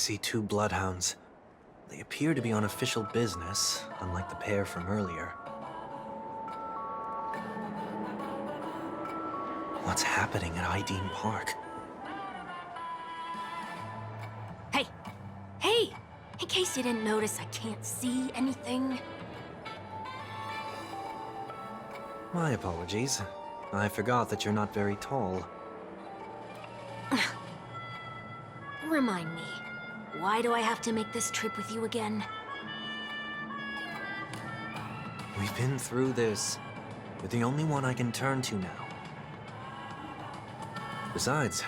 see two bloodhounds. They appear to be on official business, unlike the pair from earlier. What's happening at Ideen Park? Hey! Hey! In case you didn't notice, I can't see anything. My apologies. I forgot that you're not very tall. Remind me, why do I have to make this trip with you again? We've been through this. You're the only one I can turn to now. Besides,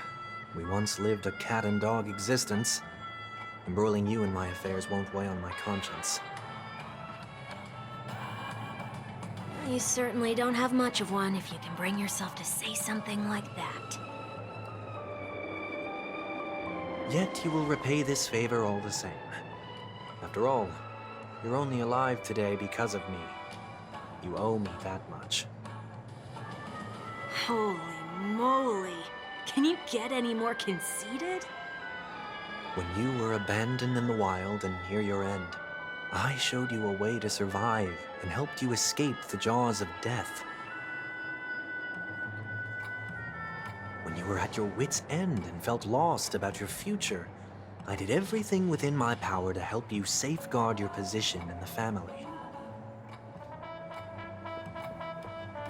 we once lived a cat-and-dog existence. Embroiling you in my affairs won't weigh on my conscience. You certainly don't have much of one if you can bring yourself to say something like that. Yet you will repay this favor all the same. After all, you're only alive today because of me. You owe me that much. Holy moly! Can you get any more conceited? When you were abandoned in the wild and near your end, I showed you a way to survive and helped you escape the jaws of death. When you were at your wit's end and felt lost about your future, I did everything within my power to help you safeguard your position in the family.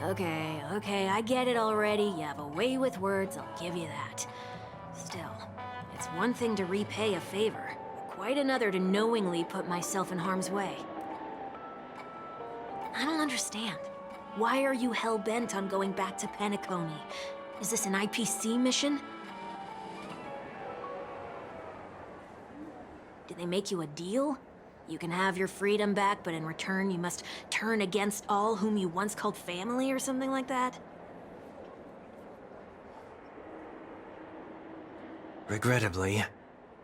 Okay, I get it already. You have a way with words, I'll give you that. Still, it's one thing to repay a favor, quite another to knowingly put myself in harm's way. I don't understand. Why are you hell-bent on going back to Penacony? Is this an IPC mission? Did they make you a deal? You can have your freedom back, but in return you must turn against all whom you once called family or something like that? Regrettably,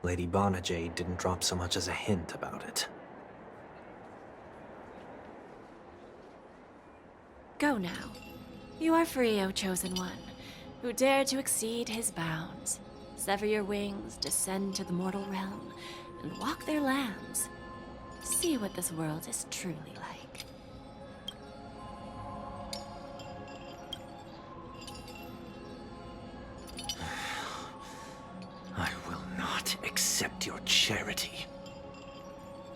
Lady Bonajade didn't drop so much as a hint about it. Go now. You are free, O Chosen One, who dare to exceed his bounds. Sever your wings, descend to the mortal realm, and walk their lands. See what this world is truly like. I will not accept your charity.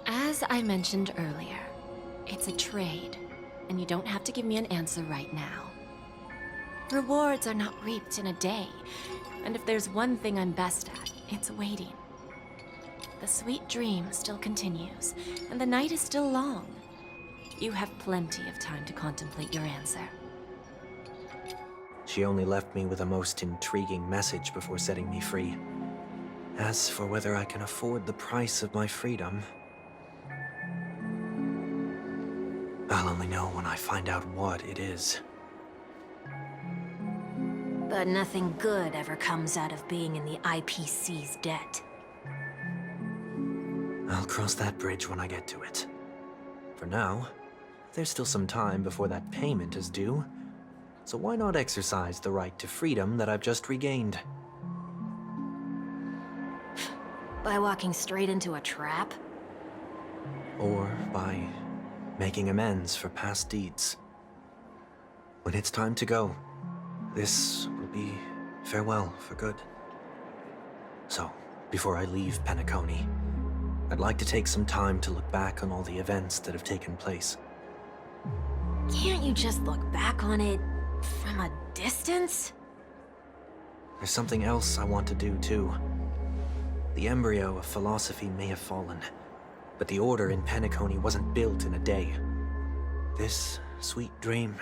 As I mentioned earlier, it's a trade, and you don't have to give me an answer right now. Rewards are not reaped in a day, and if there's one thing I'm best at, it's waiting. The sweet dream still continues, and the night is still long. You have plenty of time to contemplate your answer. She only left me with a most intriguing message before setting me free. As for whether I can afford the price of my freedom, I'll only know when I find out what it is. But nothing good ever comes out of being in the IPC's debt. I'll cross that bridge when I get to it. For now, there's still some time before that payment is due, so why not exercise the right to freedom that I've just regained? By walking straight into a trap? Or by making amends for past deeds. When it's time to go, this will be farewell for good. So, before I leave Penacony, I'd like to take some time to look back on all the events that have taken place. Can't you just look back on it from a distance? There's something else I want to do, too. The embryo of philosophy may have fallen, but the order in Penacony wasn't built in a day. This sweet dream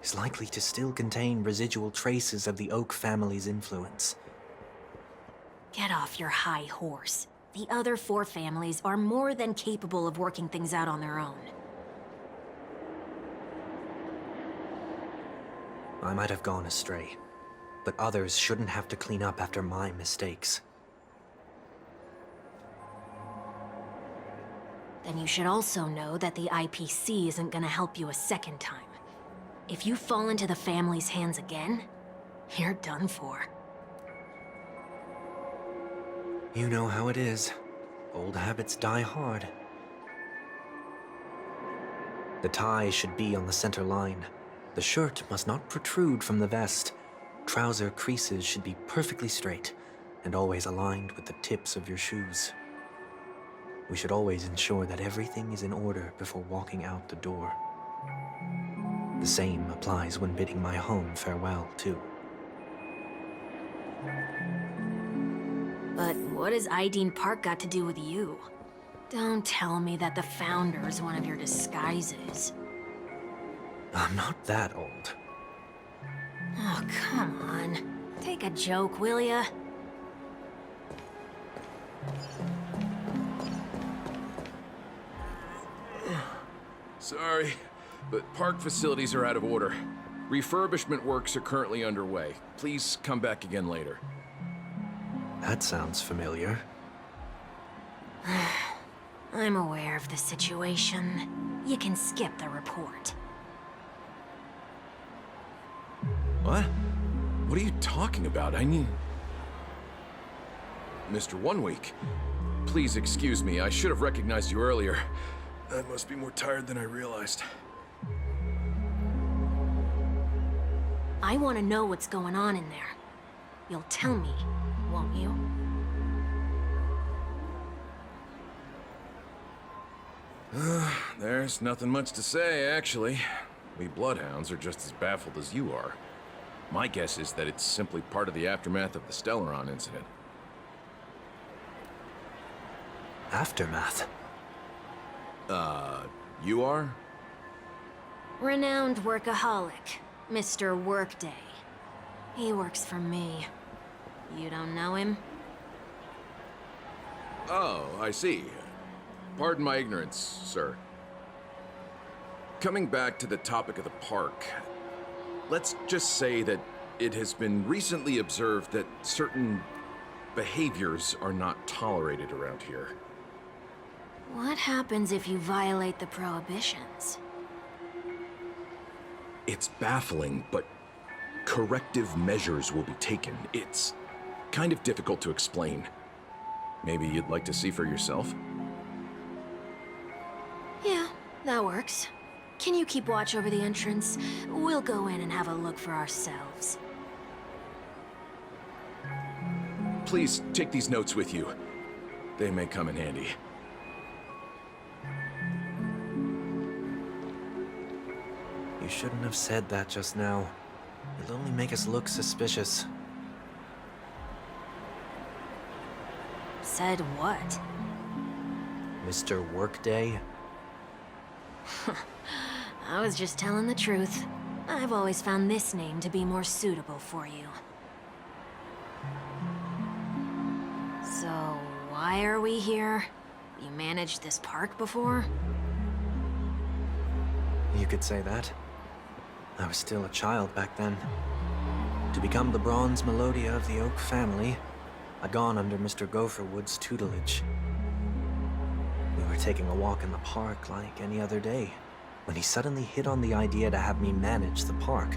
is likely to still contain residual traces of the Oak family's influence. Get off your high horse. The other four families are more than capable of working things out on their own. I might have gone astray, but others shouldn't have to clean up after my mistakes. Then you should also know that the IPC isn't gonna help you a second time. If you fall into the family's hands again, you're done for. You know how it is. old habits die hard. The tie should be on the center line. The shirt must not protrude from the vest. Trouser creases should be perfectly straight and always aligned with the tips of your shoes. We should always ensure that everything is in order before walking out the door. The same applies when bidding my home farewell, too. But what has Ideen Park got to do with you? Don't tell me that the Founder is one of your disguises. I'm not that old. Oh, come on. Take a joke, will ya? Sorry, but park facilities are out of order. Refurbishment works are currently underway. Please come back again later. That sounds familiar. I'm aware of the situation. You can skip the report. What? What are you talking about? I mean... Mr. One Week, please excuse me. I should have recognized you earlier. I must be more tired than I realized. I want to know what's going on in there. You'll tell me, won't you? There's nothing much to say, actually. We Bloodhounds are just as baffled as you are. My guess is that it's simply part of the aftermath of the Stellaron incident. Aftermath? You are? Renowned workaholic, Mr. Workday. He works for me. You don't know him? Oh, I see. Pardon my ignorance, sir. Coming back to the topic of the park, let's just say that it has been recently observed that certain behaviors are not tolerated around here. What happens if you violate the prohibitions? It's baffling, but corrective measures will be taken. It's kind of difficult to explain. Maybe you'd like to see for yourself? Yeah, that works. Can you keep watch over the entrance? We'll go in and have a look for ourselves. Please take these notes with you. They may come in handy. You shouldn't have said that just now. It'll only make us look suspicious. Said what? Mr. Workday? I was just telling the truth. I've always found this name to be more suitable for you. So, why are we here? You managed this park before? You could say that. I was still a child back then. To become the bronze Melodia of the Oak family, I'd gone under Mr. Gopherwood's tutelage. We were taking a walk in the park like any other day, when he suddenly hit on the idea to have me manage the park.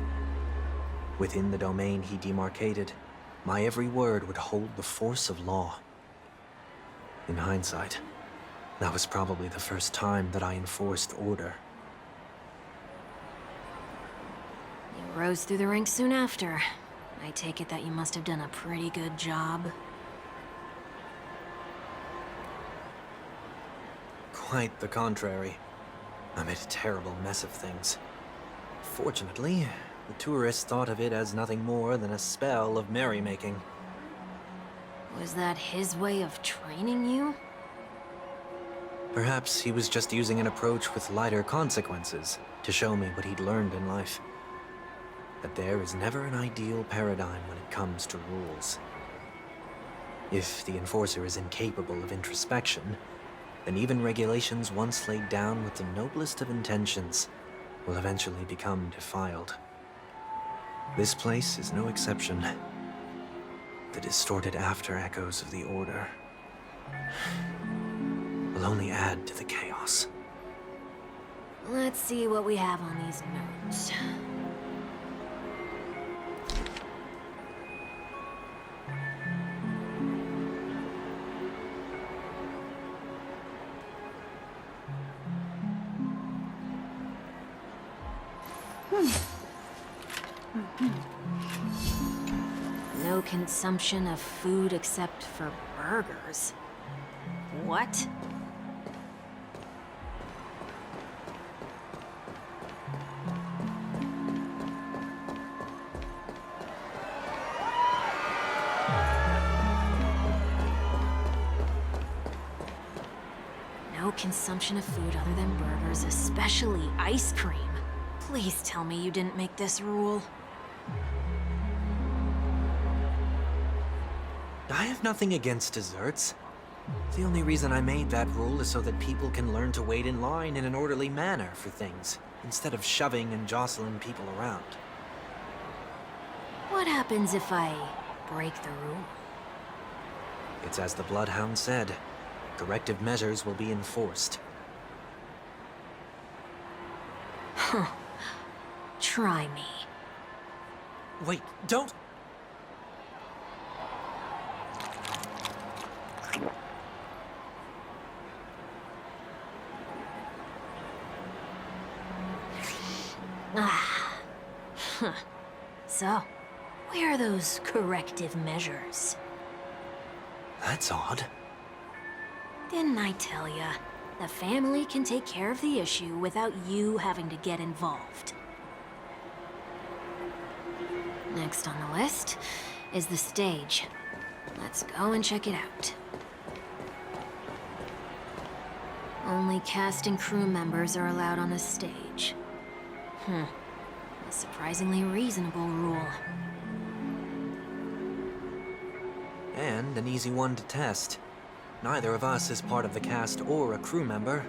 Within the domain he demarcated, my every word would hold the force of law. In hindsight, that was probably the first time that I enforced order. You rose through the ranks soon after. I take it that you must have done a pretty good job. Quite the contrary. I made a terrible mess of things. Fortunately, the tourists thought of it as nothing more than a spell of merrymaking. Was that his way of training you? Perhaps he was just using an approach with lighter consequences to show me what he'd learned in life. That there is never an ideal paradigm when it comes to rules. If the enforcer is incapable of introspection, then even regulations once laid down with the noblest of intentions will eventually become defiled. This place is no exception. The distorted after echoes of the Order will only add to the chaos. Let's see what we have on these notes. No consumption of food except for burgers. What? No consumption of food other than burgers, especially ice cream. Please tell me you didn't make this rule. I have nothing against desserts. The only reason I made that rule is so that people can learn to wait in line in an orderly manner for things, instead of shoving and jostling people around. What happens if I break the rule? It's as the Bloodhound said. Corrective measures will be enforced. Huh. Try me. Wait, don't! Ah. Huh. So, where are those corrective measures? That's odd. Didn't I tell ya? The family can take care of the issue without you having to get involved. Next on the list is the stage. Let's go and check it out. Only cast and crew members are allowed on the stage. A surprisingly reasonable rule. And an easy one to test. Neither of us is part of the cast or a crew member.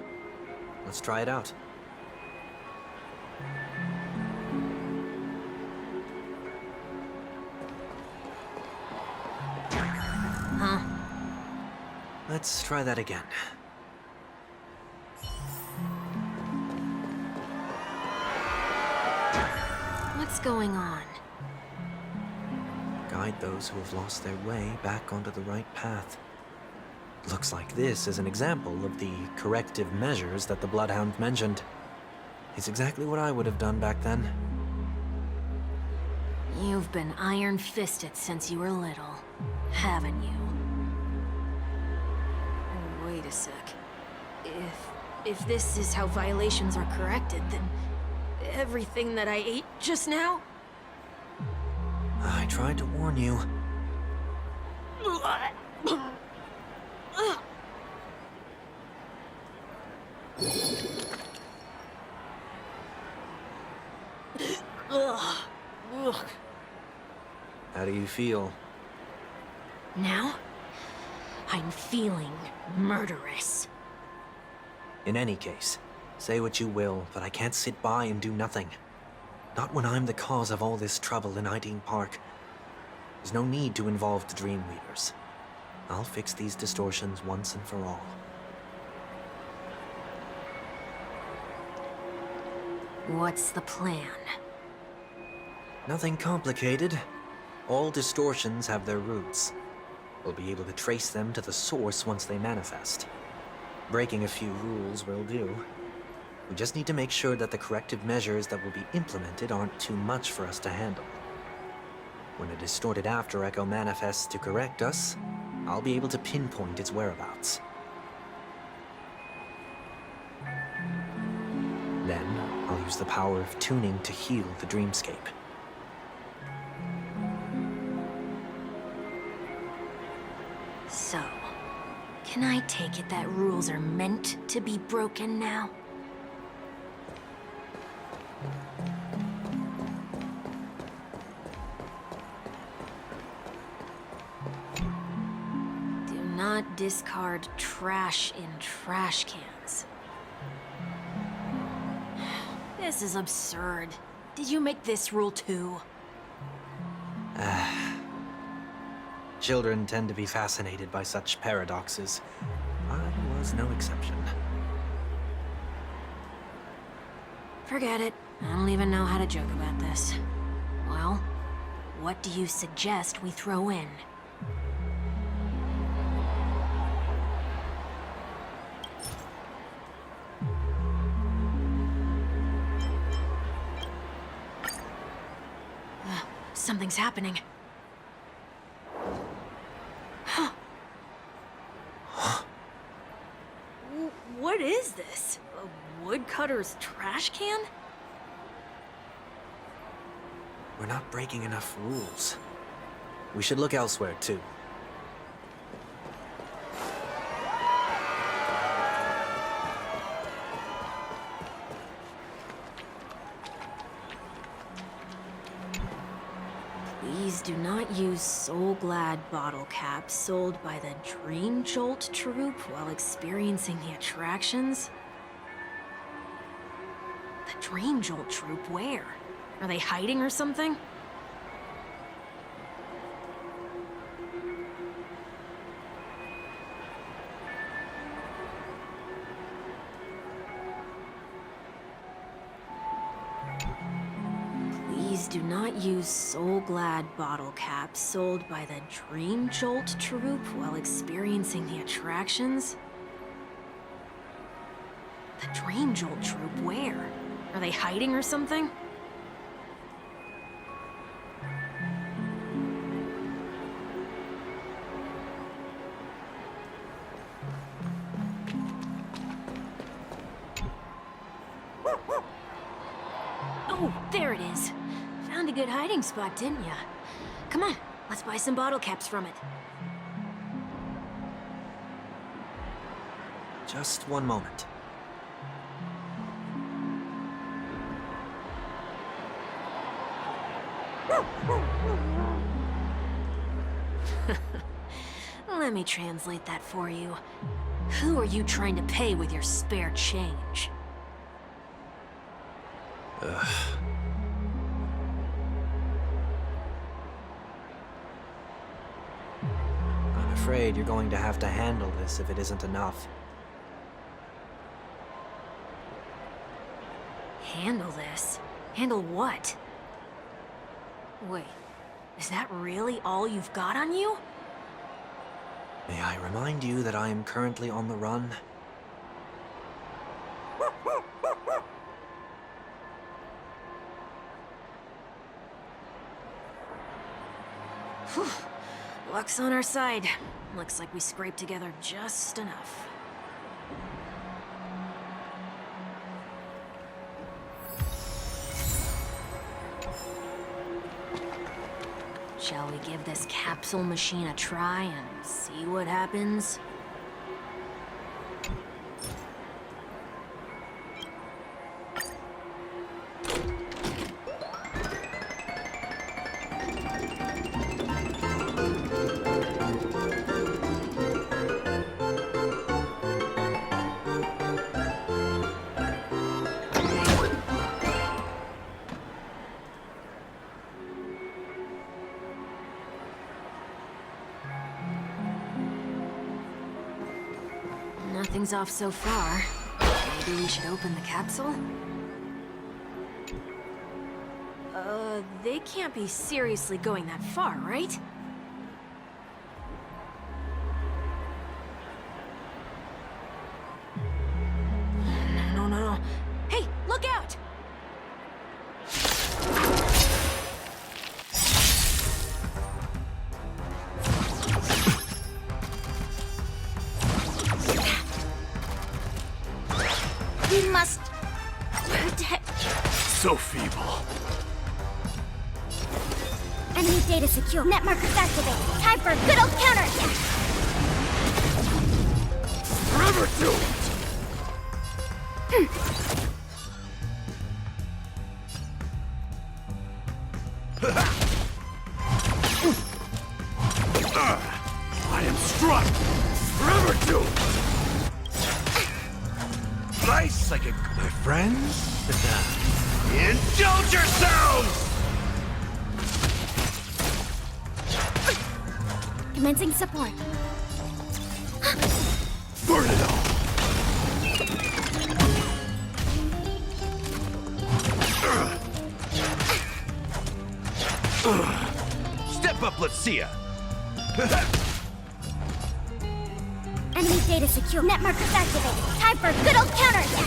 Let's try it out. Huh? Let's try that again. What's going on? Guide those who have lost their way back onto the right path. Looks like this is an example of the corrective measures that the Bloodhound mentioned. It's exactly what I would have done back then. You've been iron-fisted since you were little, haven't you? Wait a sec. If this is how violations are corrected, then everything that I ate just now? I tried to warn you. How do you feel? Now? I'm feeling murderous. In any case, say what you will, but I can't sit by and do nothing. Not when I'm the cause of all this trouble in Ideen Park. There's no need to involve the Dream Weavers. I'll fix these distortions once and for all. What's the plan? Nothing complicated. All distortions have their roots. We'll be able to trace them to the source once they manifest. Breaking a few rules will do. We just need to make sure that the corrective measures that will be implemented aren't too much for us to handle. When a distorted after echo manifests to correct us, I'll be able to pinpoint its whereabouts. Then, I'll use the power of tuning to heal the dreamscape. So, can I take it that rules are meant to be broken now? Do not discard trash in trash cans. This is absurd. Did you make this rule too? Children tend to be fascinated by such paradoxes. I was no exception. Forget it. I don't even know how to joke about this. Well, what do you suggest we throw in? Something's happening. Huh. What is this? A woodcutter's trash can? We're not breaking enough rules. We should look elsewhere, too. Please do not use Soul Glad bottle caps sold by the Dream Jolt troupe while experiencing the attractions. The Dream Jolt troupe? Where? Are they hiding or something? Please do not use Soul Glad bottle caps sold by the Dream Jolt troupe while experiencing the attractions. The Dream Jolt troupe? Where? Are they hiding or something? Oh, there it is. Found a good hiding spot, didn't ya? Come on, let's buy some bottle caps from it. Just one moment. Let me translate that for you. Who are you trying to pay with your spare change? I'm afraid you're going to have to handle this if it isn't enough. Handle this? Handle what? Wait, is that really all you've got on you? May I remind you that I am currently on the run? Whew. Luck's on our side. Looks like we scraped together just enough. Shall we give this capsule machine a try and see what happens? Nothing's off so far. Maybe we should open the capsule? They can't be seriously going that far, right? No. Hey, look out! We must protect. So feeble. Enemy data secure. Net markers activated. Time for a good old counterattack. Forever doomed. I am struck. Forever doomed. Nice psychic, my friends. Indulge yourselves! Commencing support. Burn it all! Step up, let's see ya! Enemy data secure. Net markers activated. Time for a good old counterattack.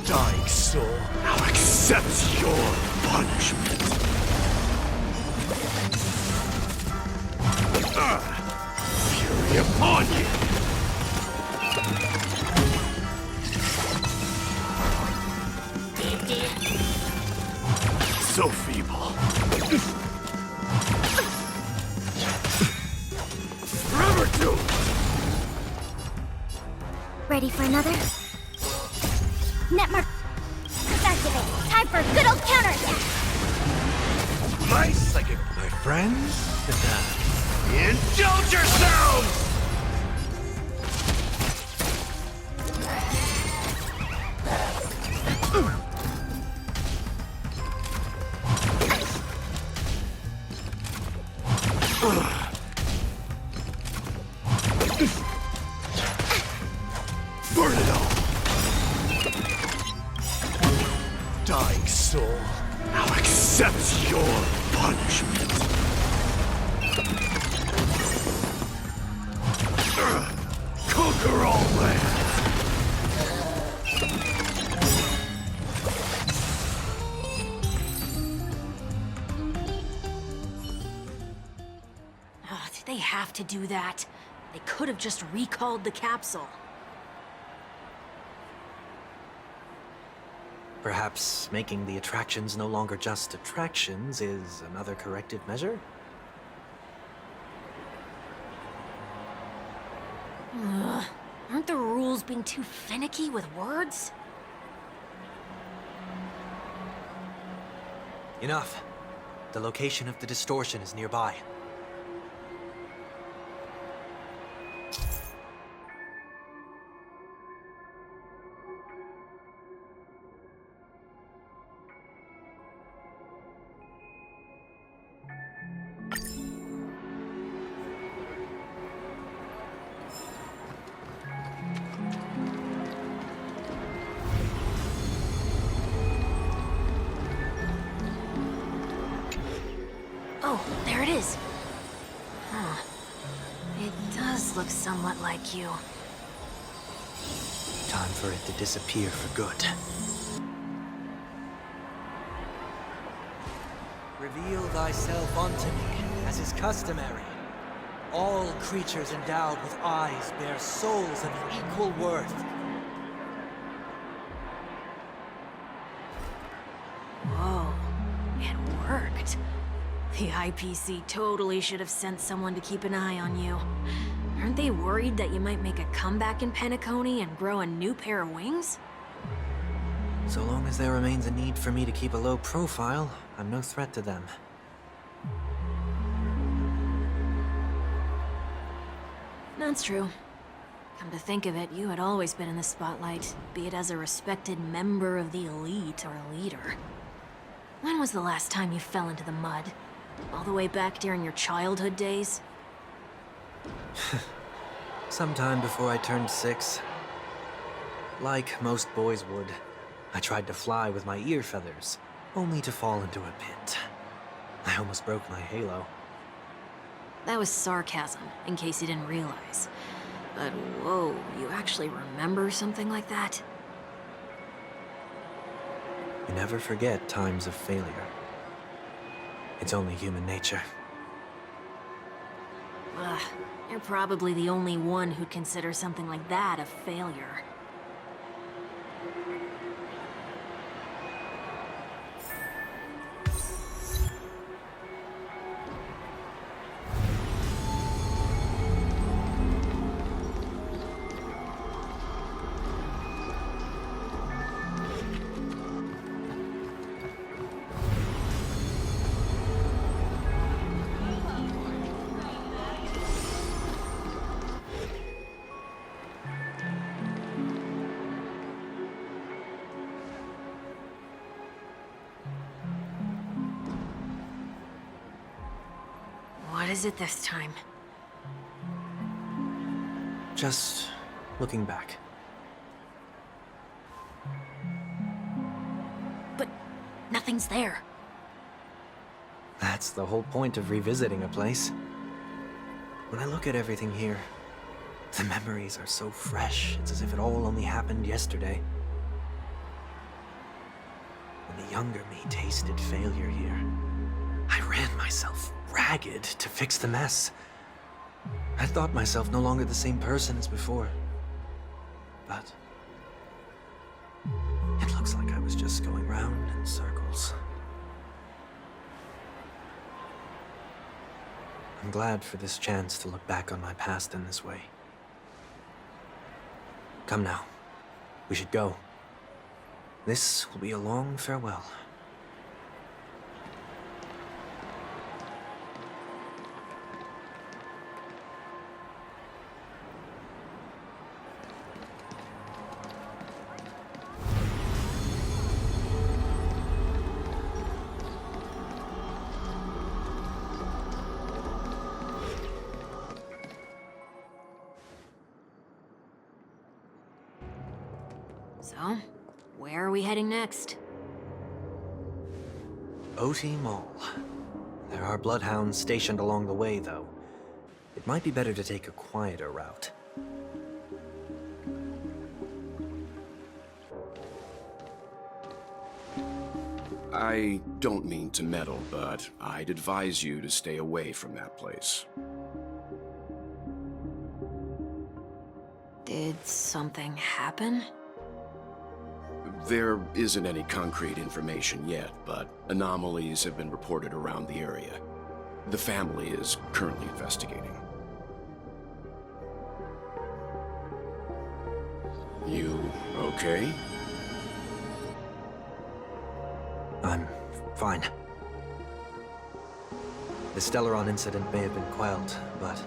Dying soul, I'll accept be upon you! So feeble. Forever doomed! Ready for another? Netmark activated. Time for a good old counterattack. Nice, like it, my friends. Indulge yourselves! Burn it all! Dying soul, now accept your punishment. Conquer all lands! Oh, did they have to do that? They could have just recalled the capsule. Perhaps making the attractions no longer just attractions is another corrective measure? Ugh. Aren't the rules being too finicky with words? Enough. The location of the distortion is nearby. Oh, there it is. Huh. It does look somewhat like you. Time for it to disappear for good. Reveal thyself unto me, as is customary. All creatures endowed with eyes bear souls of equal worth. Whoa, it worked. The IPC totally should have sent someone to keep an eye on you. Aren't they worried that you might make a comeback in Penacony and grow a new pair of wings? So long as there remains a need for me to keep a low profile, I'm no threat to them. That's true. Come to think of it, you had always been in the spotlight, be it as a respected member of the elite or a leader. When was the last time you fell into the mud? All the way back during your childhood days? Sometime before I turned 6. Like most boys would, I tried to fly with my ear feathers, only to fall into a pit. I almost broke my halo. That was sarcasm, in case you didn't realize. But whoa, you actually remember something like that? You never forget times of failure. It's only human nature. Ugh, you're probably the only one who'd consider something like that a failure. What is it this time? Just looking back. But nothing's there. That's the whole point of revisiting a place. When I look at everything here, the memories are so fresh, it's as if it all only happened yesterday. When the younger me tasted failure here, I ran myself ragged to fix the mess. I thought myself no longer the same person as before. But it looks like I was just going round in circles. I'm glad for this chance to look back on my past in this way. Come now. We should go. This will be a long farewell. So, where are we heading next? OT Mall. There are bloodhounds stationed along the way, though. It might be better to take a quieter route. I don't mean to meddle, but I'd advise you to stay away from that place. Did something happen? There isn't any concrete information yet, but anomalies have been reported around the area. The family is currently investigating. You okay? I'm fine. The Stellaron incident may have been quelled, but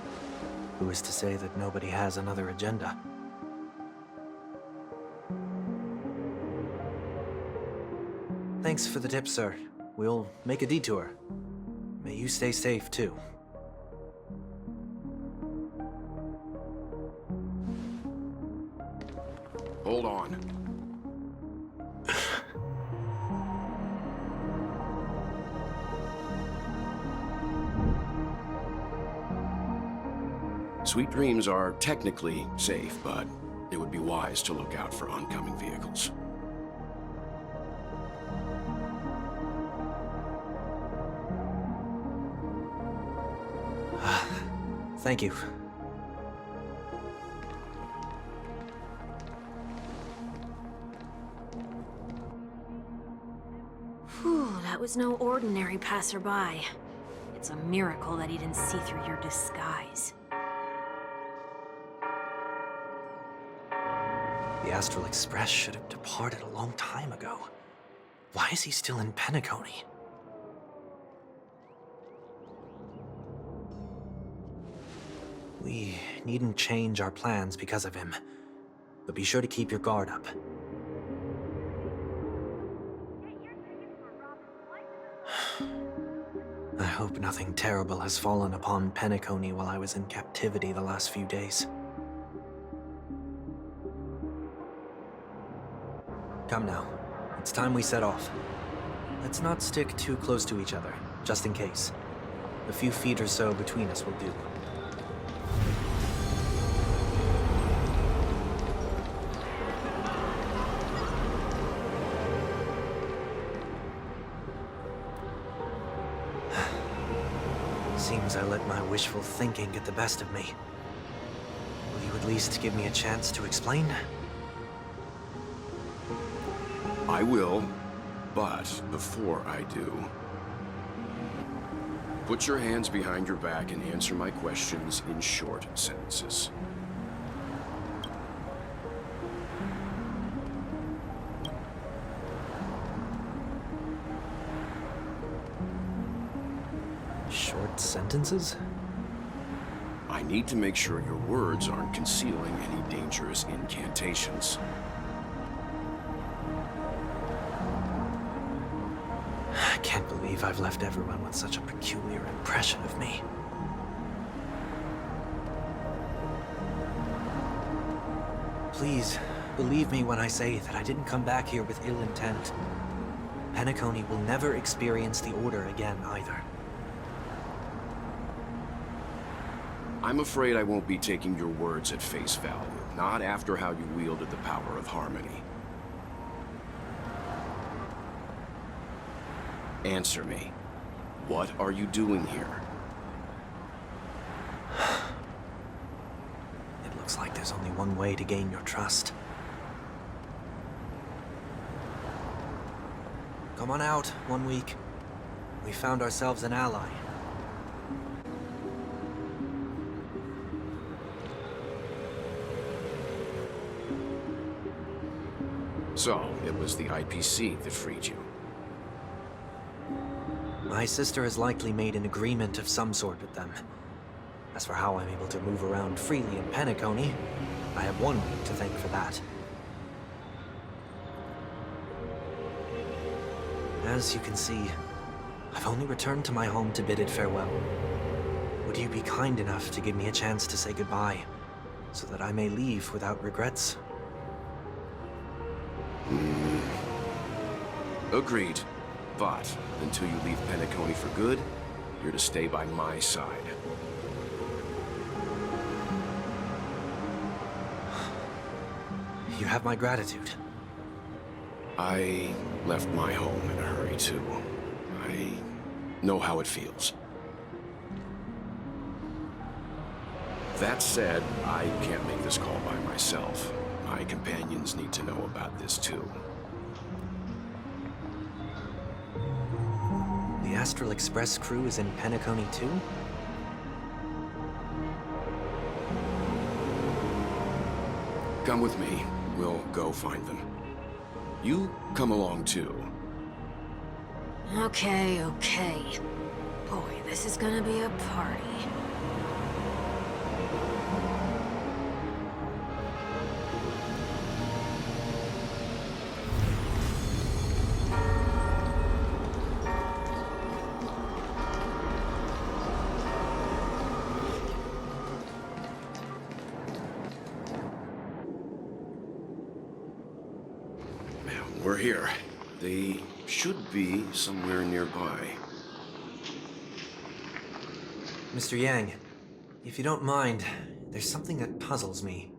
who is to say that nobody has another agenda? Thanks for the tip, sir. We'll make a detour. May you stay safe, too. Hold on. Sweet Dreams are technically safe, but it would be wise to look out for oncoming vehicles. Thank you. Whew, that was no ordinary passerby. It's a miracle that he didn't see through your disguise. The Astral Express should have departed a long time ago. Why is he still in Penacony? We needn't change our plans because of him, but be sure to keep your guard up. I hope nothing terrible has fallen upon Penacony while I was in captivity the last few days. Come now, it's time we set off. Let's not stick too close to each other, just in case. A few feet or so between us will do. Seems I let my wishful thinking get the best of me. Will you at least give me a chance to explain? I will, but before I do, put your hands behind your back and answer my questions in short sentences. Short sentences? I need to make sure your words aren't concealing any dangerous incantations. I can't believe I've left everyone with such a peculiar impression of me. Please, believe me when I say that I didn't come back here with ill intent. Penacony will never experience the Order again, either. I'm afraid I won't be taking your words at face value, not after how you wielded the power of harmony. Answer me. What are you doing here? Looks like there's only one way to gain your trust. Come on out, 1 week. We found ourselves an ally. So, it was the IPC that freed you. My sister has likely made an agreement of some sort with them. As for how I'm able to move around freely in Penacony, I have one week to thank for that. As you can see, I've only returned to my home to bid it farewell. Would you be kind enough to give me a chance to say goodbye, so that I may leave without regrets? Agreed. But until you leave Penacony for good, you're to stay by my side. You have my gratitude. I left my home in a hurry, too. I know how it feels. That said, I can't make this call by myself. My companions need to know about this, too. The Astral Express crew is in Penacony too? Come with me. We'll go find them. You come along, too. Okay. Boy, this is gonna be a party. We're here. They should be somewhere nearby. Mr. Yang, if you don't mind, there's something that puzzles me.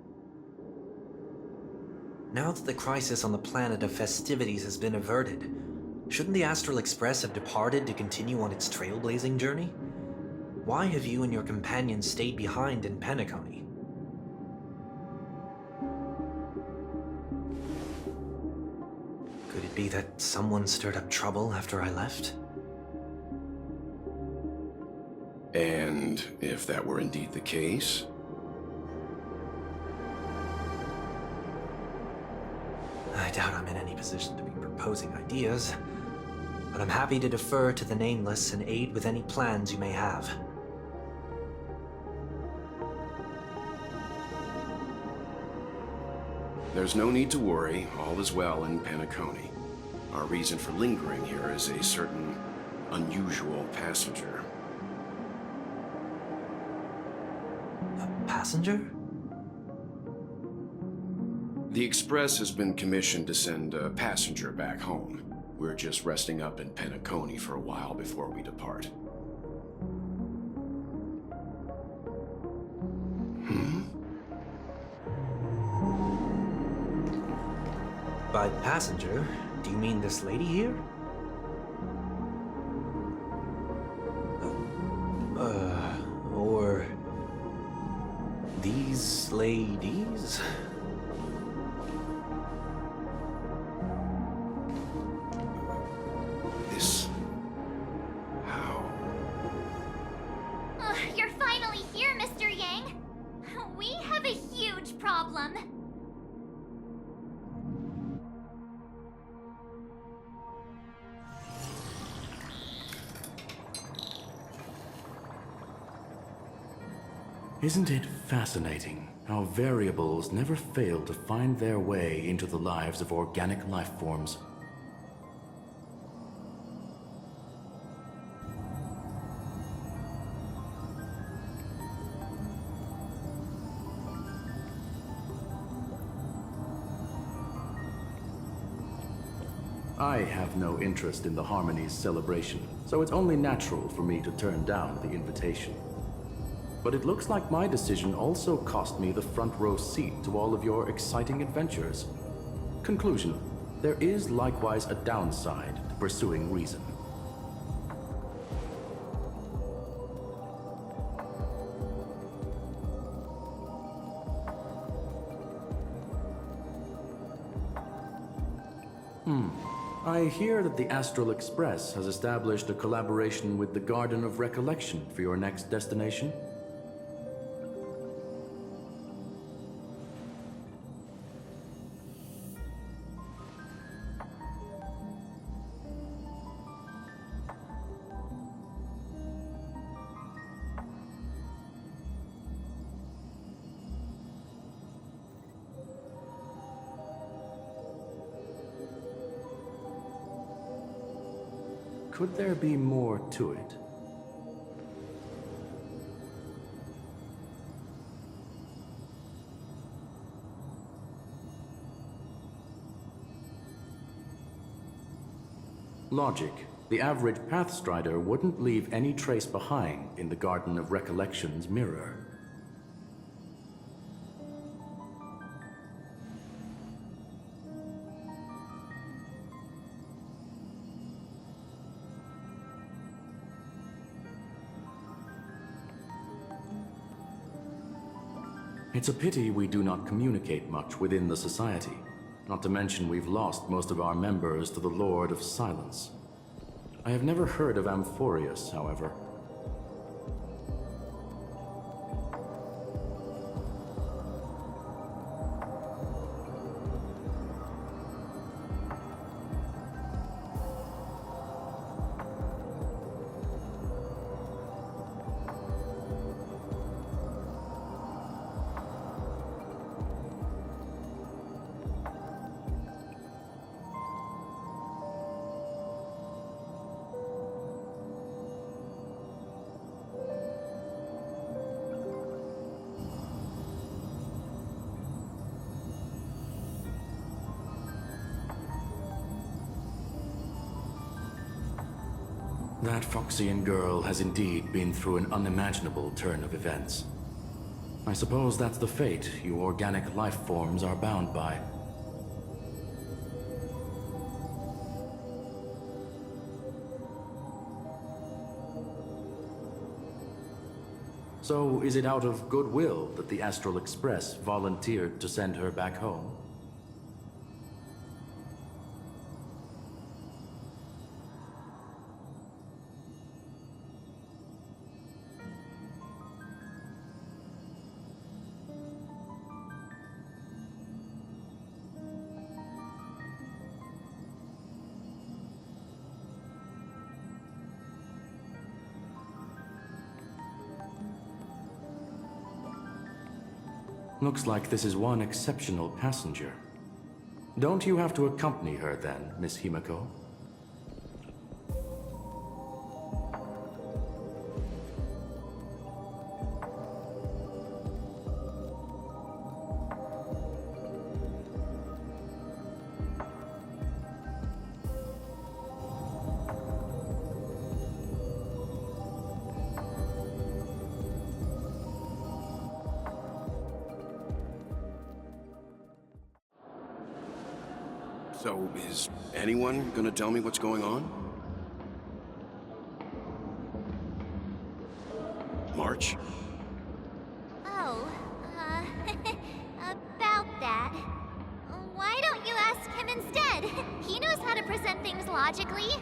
Now that the crisis on the planet of festivities has been averted, shouldn't the Astral Express have departed to continue on its trailblazing journey? Why have you and your companions stayed behind in Penacony? Could it be that someone stirred up trouble after I left? And if that were indeed the case? I doubt I'm in any position to be proposing ideas, but I'm happy to defer to the Nameless and aid with any plans you may have. There's no need to worry. All is well in Penacony. Our reason for lingering here is a certain unusual passenger. A passenger? The Express has been commissioned to send a passenger back home. We're just resting up in Penacony for a while before we depart. By passenger, do you mean this lady here? Or these ladies? This... how... You're finally here, Mr. Yang. We have a huge problem. Isn't it fascinating how variables never fail to find their way into the lives of organic life forms? I have no interest in the Harmony's celebration, so it's only natural for me to turn down the invitation. But it looks like my decision also cost me the front row seat to all of your exciting adventures. Conclusion: there is likewise a downside to pursuing reason. I hear that the Astral Express has established a collaboration with the Garden of Recollection for your next destination. Could there be more to it? Logic. The average Pathstrider wouldn't leave any trace behind in the Garden of Recollection's mirror. It's a pity we do not communicate much within the society. Not to mention we've lost most of our members to the Lord of Silence. I have never heard of Amphorius, however. That Foxian girl has indeed been through an unimaginable turn of events. I suppose that's the fate you organic life forms are bound by. So, is it out of goodwill that the Astral Express volunteered to send her back home? Looks like this is one exceptional passenger. Don't you have to accompany her then, Miss Himiko? So, is anyone gonna tell me what's going on? March? Oh, about that. Why don't you ask him instead? He knows how to present things logically.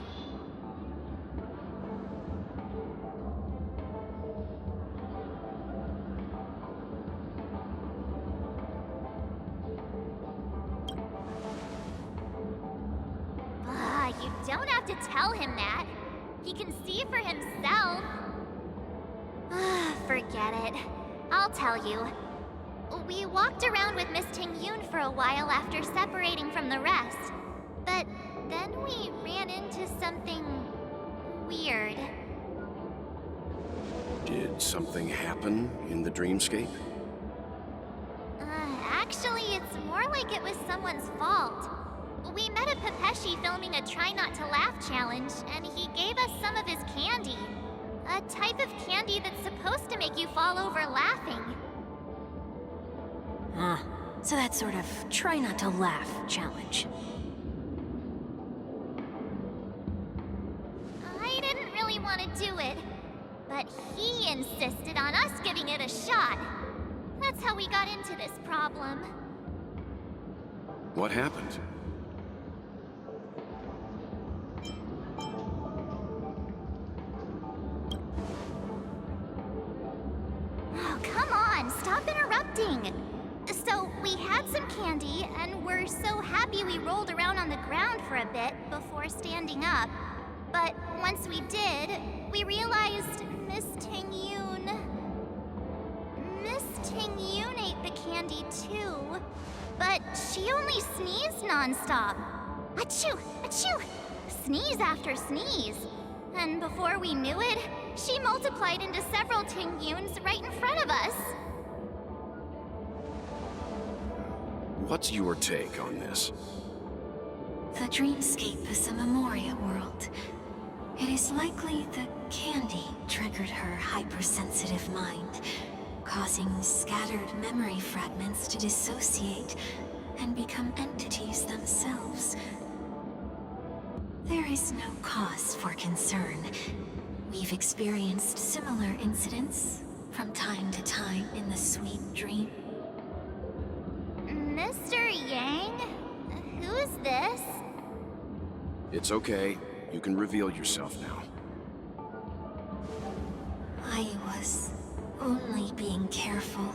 You don't have to tell him that. He can see for himself. Forget it. I'll tell you. We walked around with Miss Ting-Yun for a while after separating from the rest. But then we ran into something weird. Did something happen in the dreamscape? Actually, it's more like it was someone's fault. We met a Pepeshi filming a Try Not to Laugh challenge, and he gave us some of his candy. A type of candy that's supposed to make you fall over laughing. So that sort of try not to laugh challenge. I didn't really want to do it, but he insisted on us giving it a shot. That's how we got into this problem. What happened? were so happy we rolled around on the ground for a bit before standing up. But once we did, we realized Miss Ting-Yoon ate the candy too. But she only sneezed nonstop. Achoo! Achoo! Sneeze after sneeze. And before we knew it, she multiplied into several Ting-Yoons right in front of us. What's your take on this? The dreamscape is a Memoria world. It is likely the candy triggered her hypersensitive mind, causing scattered memory fragments to dissociate and become entities themselves. There is no cause for concern. We've experienced similar incidents from time to time in the sweet dream. Mr. Yang? Who's this? It's okay. You can reveal yourself now. I was only being careful,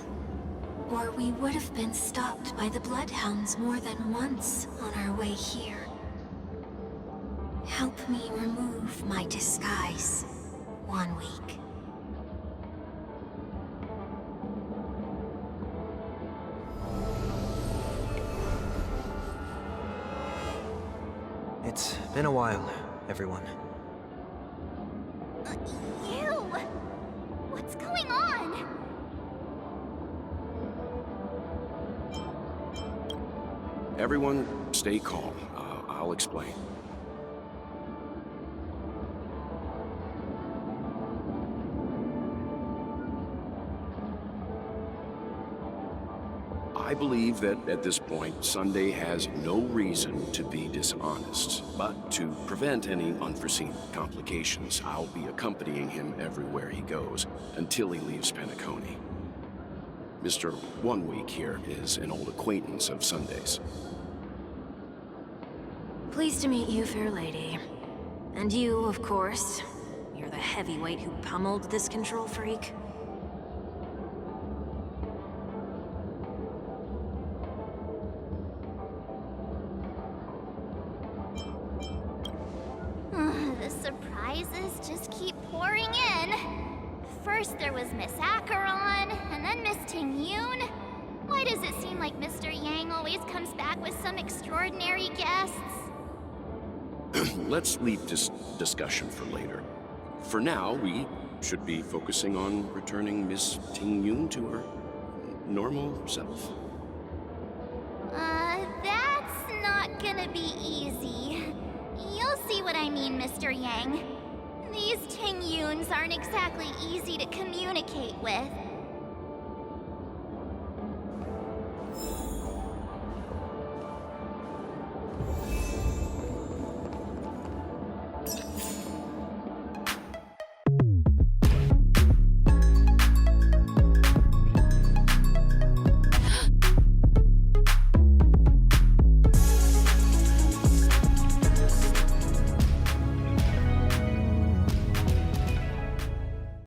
or we would have been stopped by the Bloodhounds more than once on our way here. Help me remove my disguise. 1 week. It's been a while, everyone. You! What's going on? Everyone, stay calm. I'll explain. I believe that at this point, Sunday has no reason to be dishonest. But to prevent any unforeseen complications, I'll be accompanying him everywhere he goes until he leaves Penacony. Mr. 1 Week here is an old acquaintance of Sunday's. Pleased to meet you, fair lady. And you, of course. You're the heavyweight who pummeled this control freak. The surprises just keep pouring in. First there was Miss Acheron, and then Miss Ting-Yoon. Why does it seem like Mr. Yang always comes back with some extraordinary guests? Let's leave this discussion for later. For now, we should be focusing on returning Miss Ting-Yoon to her normal self. That's not gonna be easy. You'll see what I mean, Mr. Yang. These Ting-Yoons aren't exactly easy to communicate with.